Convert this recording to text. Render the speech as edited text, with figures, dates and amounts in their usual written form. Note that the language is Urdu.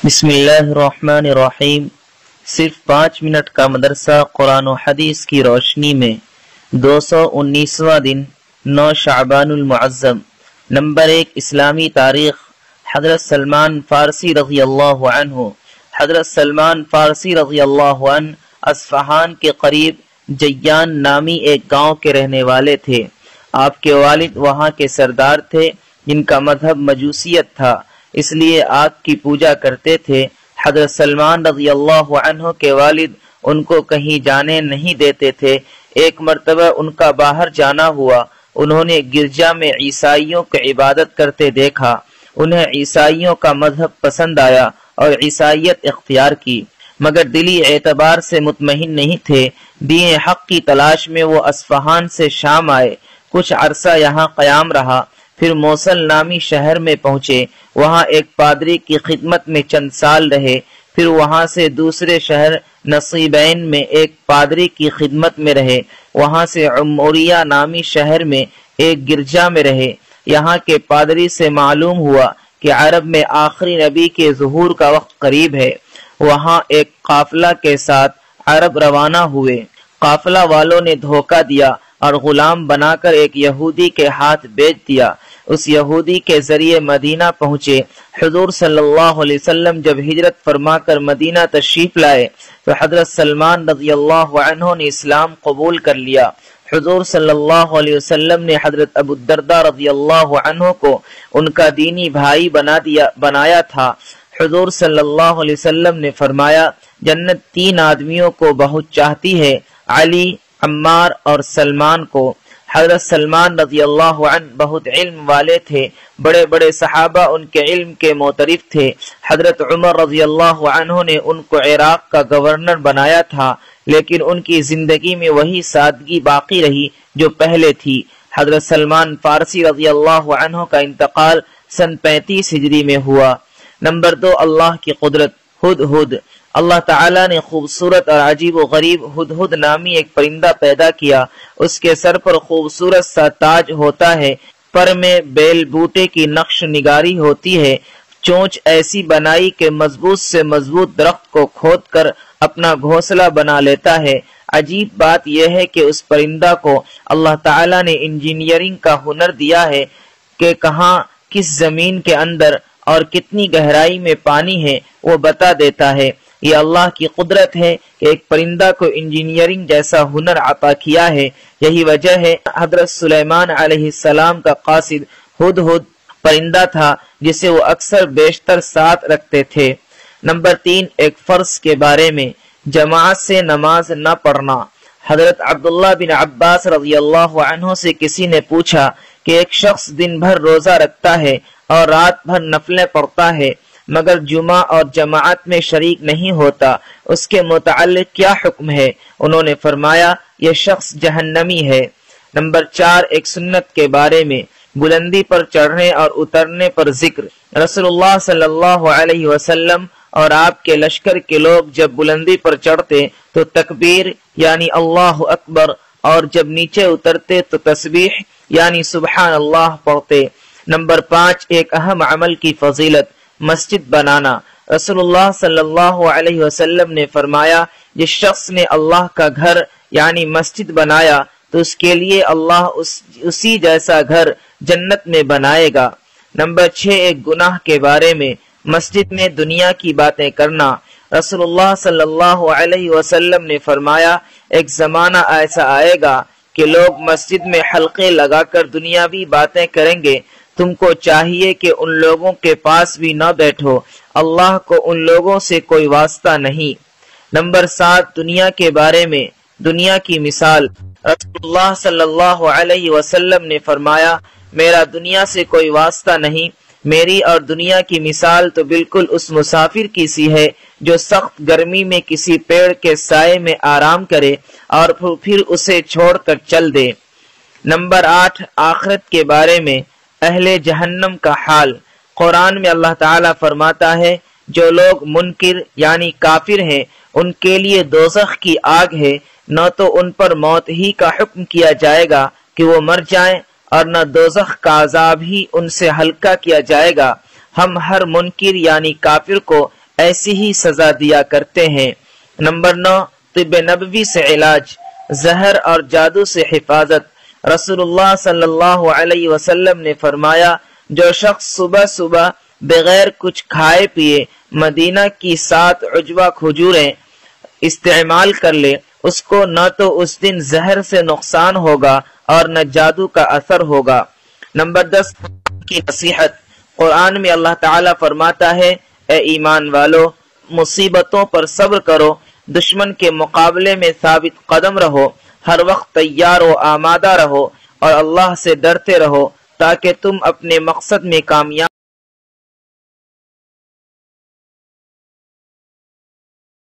بسم اللہ الرحمن الرحیم۔ صرف 5 منٹ کا مدرسہ قرآن و حدیث کی روشنی میں 219واں دن 9 شعبان المعظم۔ نمبر 1 اسلامی تاریخ۔ حضرت سلمان فارسی رضی اللہ عنہ۔ حضرت سلمان فارسی رضی اللہ عنہ اصفہان کے قریب جیان نامی ایک گاؤں کے رہنے والے تھے۔ آپ کے والد وہاں کے سردار تھے جن کا مذہب مجوسیت تھا، اس لیے آگ کی پوجا کرتے تھے۔ حضرت سلمان رضی اللہ عنہ کے والد ان کو کہیں جانے نہیں دیتے تھے۔ ایک مرتبہ ان کا باہر جانا ہوا۔ انہوں نے گرجا میں عیسائیوں کی عبادت کرتے دیکھا۔ انہیں عیسائیوں کا مذہب پسند آیا اور عیسائیت اختیار کی، مگر دلی اعتبار سے مطمئن نہیں تھے۔ دین حق کی تلاش میں وہ اصفہان سے شام آئے، کچھ عرصہ یہاں قیام رہا، پھر موصل نامی شہر میں پہنچے۔ وہاں ایک پادری کی خدمت میں چند سال رہے، پھر وہاں سے دوسرے شہر نصیبین میں ایک پادری کی خدمت میں رہے، وہاں سے عموریہ نامی شہر میں ایک گرجا میں رہے۔ یہاں کے پادری سے معلوم ہوا کہ عرب میں آخری نبی کے ظہور کا وقت قریب ہے۔ وہاں ایک قافلہ کے ساتھ عرب روانہ ہوئے۔ قافلہ والوں نے دھوکہ دیا اور غلام بنا کر ایک یہودی کے ہاتھ بیچ دیا۔ اس یہودی کے ذریعے مدینہ پہنچے۔ حضور صلی اللہ علیہ وسلم جب ہجرت فرما کر مدینہ تشریف لائے تو حضرت سلمان رضی اللہ عنہ نے اسلام قبول کر لیا۔ حضور صلی اللہ علیہ وسلم نے حضرت ابو الدرداء رضی اللہ عنہ کو ان کا دینی بھائی بنایا تھا۔ حضور صلی اللہ علیہ وسلم نے فرمایا، جنت 3 آدمیوں کو بہت چاہتی ہے، علی، عمار اور سلمان کو۔ حضرت سلمان رضی اللہ عنہ بہت علم والے تھے، بڑے بڑے صحابہ ان کے علم کے معترف تھے۔ حضرت عمر رضی اللہ عنہ نے ان کو عراق کا گورنر بنایا تھا، لیکن ان کی زندگی میں وہی سادگی باقی رہی جو پہلے تھی۔ حضرت سلمان فارسی رضی اللہ عنہ کا انتقال سن 35 ہجری میں ہوا۔ نمبر 2 اللہ کی قدرت۔ ہدہد۔ اللہ تعالیٰ نے خوبصورت اور عجیب و غریب ہدہد نامی ایک پرندہ پیدا کیا۔ اس کے سر پر خوبصورت سا تاج ہوتا ہے، پر میں بیل بوٹے کی نقش نگاری ہوتی ہے، چونچ ایسی بنائی کہ مضبوط سے مضبوط درخت کو کھود کر اپنا گھونسلہ بنا لیتا ہے۔ عجیب بات یہ ہے کہ اس پرندہ کو اللہ تعالیٰ نے انجینئرنگ کا ہنر دیا ہے کہ کہاں کس زمین کے اندر اور کتنی گہرائی میں پانی ہے وہ بتا دیتا ہے۔ یہ اللہ کی قدرت ہے کہ ایک پرندہ کو انجینئرنگ جیسا ہنر عطا کیا ہے۔ یہی وجہ ہے حضرت سلیمان علیہ السلام کا قاصد ہدہد پرندہ تھا جسے وہ اکثر بیشتر ساتھ رکھتے تھے۔ نمبر 3 ایک فرض کے بارے میں، جماعت سے نماز نہ پڑھنا۔ حضرت عبداللہ بن عباس رضی اللہ عنہ سے کسی نے پوچھا کہ ایک شخص دن بھر روزہ رکھتا ہے اور رات بھر نفلیں پڑھتا ہے مگر جمعہ اور جماعت میں شریک نہیں ہوتا، اس کے متعلق کیا حکم ہے؟ انہوں نے فرمایا، یہ شخص جہنمی ہے۔ نمبر 4 ایک سنت کے بارے میں، بلندی پر چڑھنے اور اترنے پر ذکر۔ رسول اللہ صلی اللہ علیہ وسلم اور آپ کے لشکر کے لوگ جب بلندی پر چڑھتے تو تکبیر یعنی اللہ اکبر، اور جب نیچے اترتے تو تسبیح یعنی سبحان اللہ پڑھتے۔ نمبر 5 ایک اہم عمل کی فضیلت، مسجد بنانا۔ رسول اللہ صلی اللہ علیہ وسلم نے فرمایا، جس شخص نے اللہ کا گھر یعنی مسجد بنایا تو اس کے لیے اللہ اسی جیسا گھر جنت میں بنائے گا۔ نمبر 6 ایک گناہ کے بارے میں، مسجد میں دنیا کی باتیں کرنا۔ رسول اللہ صلی اللہ علیہ وسلم نے فرمایا، ایک زمانہ ایسا آئے گا کہ لوگ مسجد میں حلقے لگا کر دنیاوی باتیں کریں گے۔ تم کو چاہیے کہ ان لوگوں کے پاس بھی نہ بیٹھو، اللہ کو ان لوگوں سے کوئی واسطہ نہیں۔ نمبر 7 دنیا کے بارے میں، دنیا کی مثال۔ رسول اللہ صلی اللہ علیہ وسلم نے فرمایا، میرا دنیا سے کوئی واسطہ نہیں، میری اور دنیا کی مثال تو بالکل اس مسافر کی سی ہے جو سخت گرمی میں کسی پیڑ کے سائے میں آرام کرے اور پھر اسے چھوڑ کر چل دے۔ نمبر 8 آخرت کے بارے میں، اہل جہنم کا حال۔ قرآن میں اللہ تعالیٰ فرماتا ہے، جو لوگ منکر یعنی کافر ہیں ان کے لیے دوزخ کی آگ ہے، نہ تو ان پر موت ہی کا حکم کیا جائے گا کہ وہ مر جائیں اور نہ دوزخ کا عذاب ہی ان سے ہلکا کیا جائے گا۔ ہم ہر منکر یعنی کافر کو ایسی ہی سزا دیا کرتے ہیں۔ نمبر 9، طب نبوی سے علاج، زہر اور جادو سے حفاظت۔ رسول اللہ صلی اللہ علیہ وسلم نے فرمایا، جو شخص صبح صبح بغیر کچھ کھائے پیے مدینہ کی 7 عجوہ کھجوریں استعمال کر لے، اس کو نہ تو اس دن زہر سے نقصان ہوگا اور نہ جادو کا اثر ہوگا۔ نمبر 10 کی نصیحت۔ قرآن میں اللہ تعالیٰ فرماتا ہے، اے ایمان والو، مصیبتوں پر صبر کرو، دشمن کے مقابلے میں ثابت قدم رہو، ہر وقت تیار و آمادہ رہو اور اللہ سے ڈرتے رہو تاکہ تم اپنے مقصد میں کامیاب